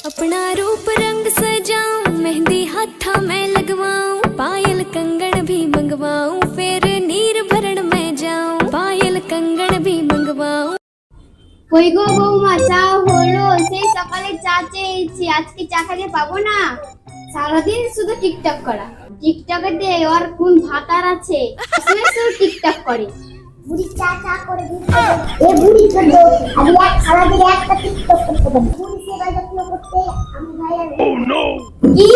अपना रूप रंग सजाऊं, मेहंदी हाथा मैं लगवाऊं, पायल कंगन भी मंगवाऊं, फिर नीर भरण में जाऊं, पायल कंगन भी मंगवाऊं। কই গো বৌমা, চা হলো? সেই সকালে চা চেয়েছি, আজকে চা খেতে পাবো না? সারাদিন শুধু টিকটক করা, টিকটকেতে ওর কোন ভাতার আছে, শুধু টিকটক করে। বুড়ি চা চা করে দিচ্ছে। এ বুড়ি ছোট, আমি এক সারাদিন একটা টিকটক করতে পারি। বুড়ি সেবা যত্ন করতে আমি ভাইয়া। কি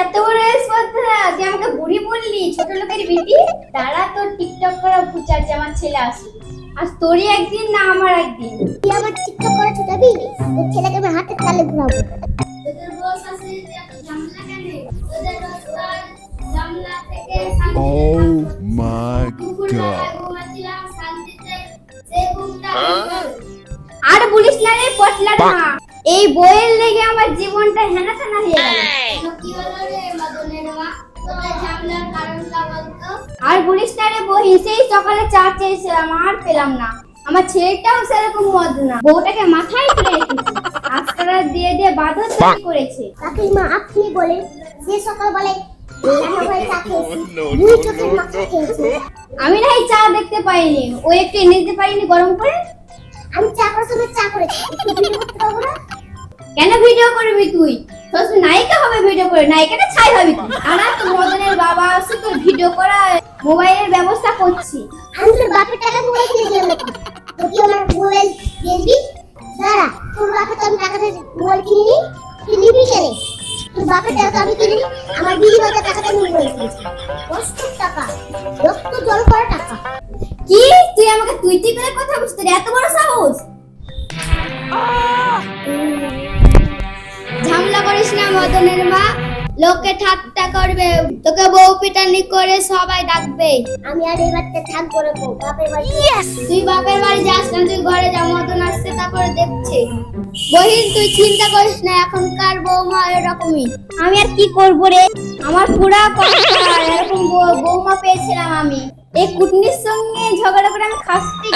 এত বড় স্পর্ধা? তুই আমাকে বুড়ি বললি? ছোট লোকের বেটি। দাঁড়া, তোর টিকটক করা বুঝাচ্ছে, আমার ছেলে আসুক। আজ তোরই একদিন না আমার একদিন। তুই আমার টিকটক করে ছোটাবি? তোর ছেলেকে আমি হাতের তালে ঘুরাবো। তোদের বস আছে যে এত ঝামেলা কেন? তোদের রোজগার ঝামেলা থেকে শান্তি। Oh my God! ঘুমাচ্ছিলাম শান্তিতে, সে ঘুমটা আর বলিস না রে পটলা না। এই বইয়ের লেগে আমার জীবনটা হেনা থানা হয়ে গেল। কি হলো রে মদনের মা? তোদের ঝামেলার কারণটা বলতো। আর বলিস না রে বহি, সেই সকালে চা চেয়েছিলাম আর পেলাম না। আমার ছেলেটাও সেরকম মদ না, বউটাকে মাথায় তুলে রেখেছে, আজকাল দিয়ে দিয়ে বাধা তৈরি করেছে। কাকিমা আপনি বলেন, সে সকাল বলে রান্না করে চা খেয়েছি, দুই চোখের মাথা খেয়েছি। আমি না এই চা দেখতে পাইনি, ও একটু এনে দিতে পারিনি গরম করে? আমি চা করার সময় চা করেছি, একটু ভিডিও করতে পারবো না? কেন ভিডিও করবি তুই? তোর নায়িকা হবে ভিডিও করে, নায়িকাটা ছাই হবি তুই। আর তোর মদনের বাবা আসে, তোর ভিডিও করা মোবাইলের ব্যবস্থা করছি। আমি তোর বাপের টাকা মোবাইল কিনে দিলাম নাকি? তুই আমার মোবাইল দিয়ে দিবি? দাঁড়া, তোর বাপের তো আমি টাকা দিয়ে মোবাইল কিনে নিই, তুই নিবি কেন? তোর বাপের টাকা আমি কিনে নিই, আমার বিলি বাজার টাকাটা আমি মোবাইল কিনেছি। কষ্টের টাকা, রক্ত জল করা টাকা। কি তুই আমাকে তুই করে কথা বলছিস? তোর এত বড় সাহস? ঝামেলা করিস না মদনের মা, লোকে ঠাট্টা করবে, তোকে বউ পিটানি করে সবাই ডাকবে। আমি আর এই বাড়িতে থাকবো না, বাপের বাড়ি। তুই বাপের বাড়ি যাস না, তুই ঘরে যা, মদন আসছে তারপরে দেখছে। বহিন তুই চিন্তা করিস না, এখনকার বৌমা এরকমই। আমি আর কি করবো রে, আমার পুরা কষ্টার, এরকম বৌমা পেয়েছিলাম আমি। এই কুটনির সঙ্গে ঝগড়া করে আমি খাচ্ছি।